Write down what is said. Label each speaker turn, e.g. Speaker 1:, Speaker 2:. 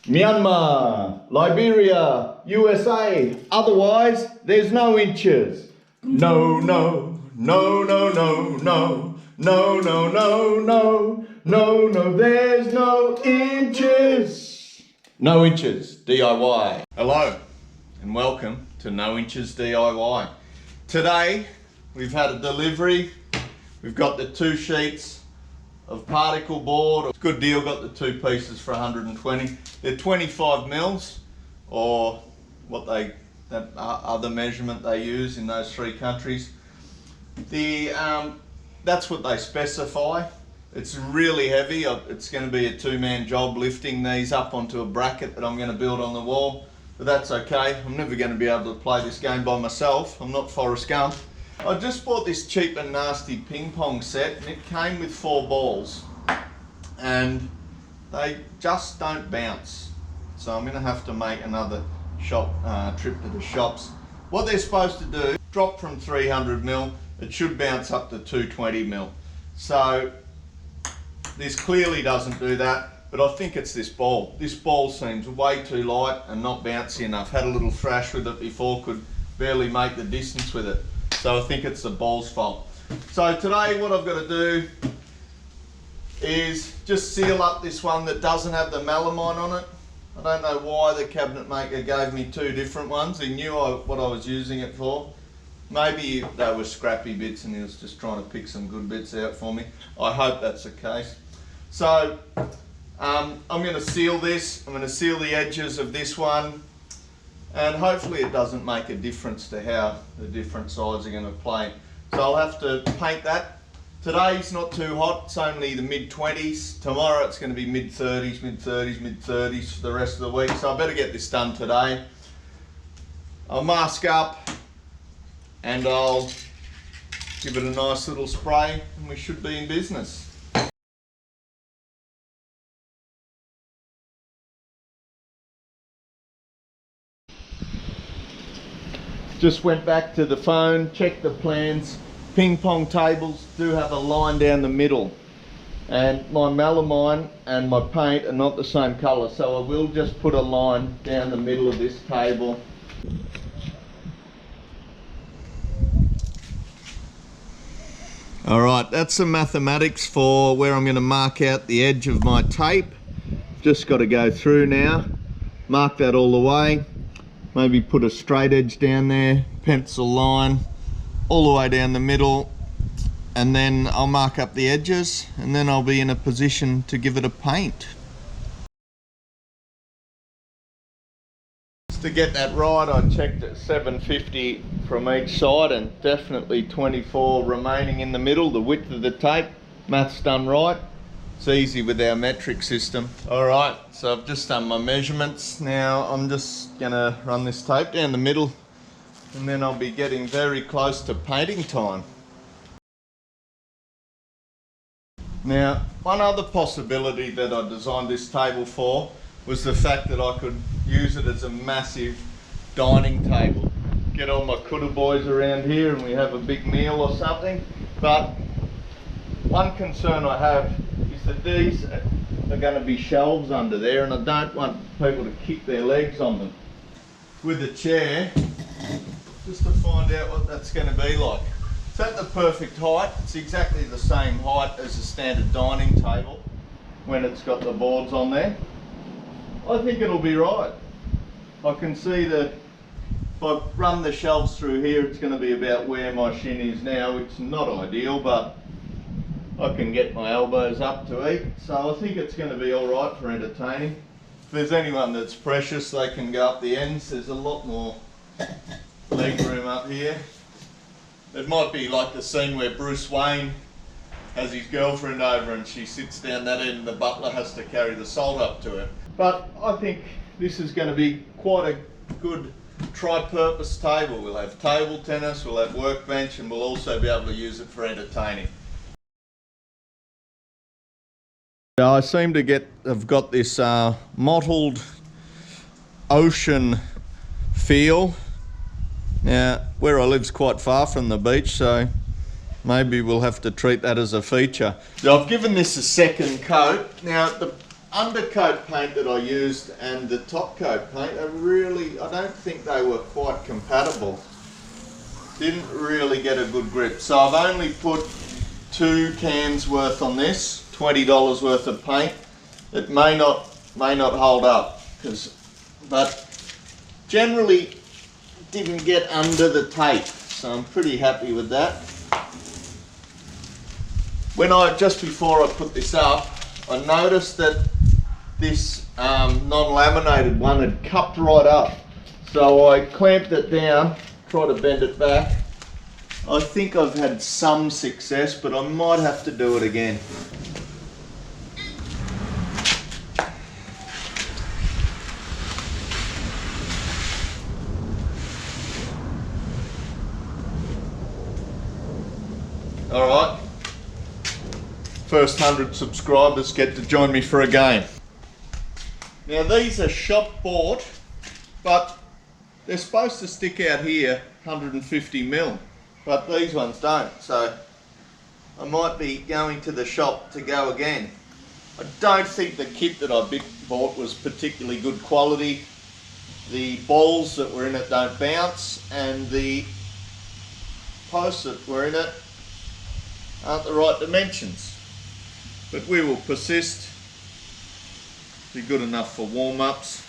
Speaker 1: Myanmar, Liberia, USA. Otherwise, there's no inches. No, no, no, no, no, no, no, no, no, no, no, no, there's no inches. No Inches DIY. Hello and welcome to No Inches DIY. Today we've had a delivery. We've got the 2 sheets of particle board. Good deal, got the 2 pieces for 120. They're 25 mils, or what that other measurement they use in those 3 countries. That's what they specify. It's really heavy. It's going to be a 2-man job lifting these up onto a bracket that I'm going to build on the wall, but that's okay. I'm never going to be able to play this game by myself. I'm not Forrest Gump. I just bought this cheap and nasty ping pong set, and it came with 4 balls and they just don't bounce. So I'm going to have to make another trip to the shops. What they're supposed to do, drop from 300 mil, it should bounce up to 220 mil. So this clearly doesn't do that, but I think it's this ball. This ball seems way too light and not bouncy enough. Had a little thrash with it before, could barely make the distance with it. So I think it's the ball's fault. So today what I've got to do is just seal up this one that doesn't have the melamine on it. I don't know why the cabinet maker gave me 2 different ones. He knew what I was using it for. Maybe they were scrappy bits and he was just trying to pick some good bits out for me. I hope that's the case. So I'm going to seal this. I'm going to seal the edges of this one. And hopefully it doesn't make a difference to how the different sides are going to play. So I'll have to paint that. Today's not too hot, it's only the mid-20s. Tomorrow it's going to be mid-30s, mid-30s, mid-30s for the rest of the week. So I better get this done today. I'll mask up and I'll give it a nice little spray and we should be in business. Just went back to the phone, checked the plans. Ping pong tables do have a line down the middle, and my melamine and my paint are not the same colour, so I will just put a line down the middle of this table. Alright, that's some mathematics for where I'm going to mark out the edge of my tape. Just got to go through now, mark that all the way. Maybe put a straight edge down there, pencil line all the way down the middle, and then I'll mark up the edges and then I'll be in a position to give it a paint. To get that right, I checked at 750 from each side and definitely 24 remaining in the middle, the width of the tape. Math's done right. It's easy with our metric system. Alright, so I've just done my measurements. Now I'm just gonna run this tape down the middle and then I'll be getting very close to painting time. Now, one other possibility that I designed this table for was the fact that I could use it as a massive dining table. Get all my kudu boys around here and we have a big meal or something. But one concern I have is that these are going to be shelves under there and I don't want people to kick their legs on them. With a chair, just to find out what that's going to be like. It's at the perfect height. It's exactly the same height as a standard dining table when it's got the boards on there. I think it'll be right. I can see that if I run the shelves through here, it's going to be about where my shin is now, which is not ideal, but I can get my elbows up to eat, so I think it's going to be alright for entertaining. If there's anyone that's precious, they can go up the ends. There's a lot more leg room up here. It might be like the scene where Bruce Wayne has his girlfriend over and she sits down that end and the butler has to carry the salt up to her. But I think this is going to be quite a good tri-purpose table. We'll have table tennis, we'll have workbench, and we'll also be able to use it for entertaining. I seem to have got this mottled ocean feel. Now, where I live's quite far from the beach, so maybe we'll have to treat that as a feature. So I've given this a second coat. Now, the undercoat paint that I used and the top coat paint are really, I don't think they were quite compatible. Didn't really get a good grip. So I've only put 2 cans worth on this, $20 worth of paint. It may not hold up, but generally didn't get under the tape. So I'm pretty happy with that. Just before I put this up, I noticed that this non-laminated one had cupped right up. So I clamped it down, tried to bend it back. I think I've had some success, but I might have to do it again. All right. First 100 subscribers get to join me for a game. Now these are shop bought, but they're supposed to stick out here 150mm, but these ones don't, so I might be going to the shop to go again. I don't think the kit that I bought was particularly good quality. The balls that were in it don't bounce, and the posts that were in it aren't the right dimensions. But we will persist. Be good enough for warm-ups.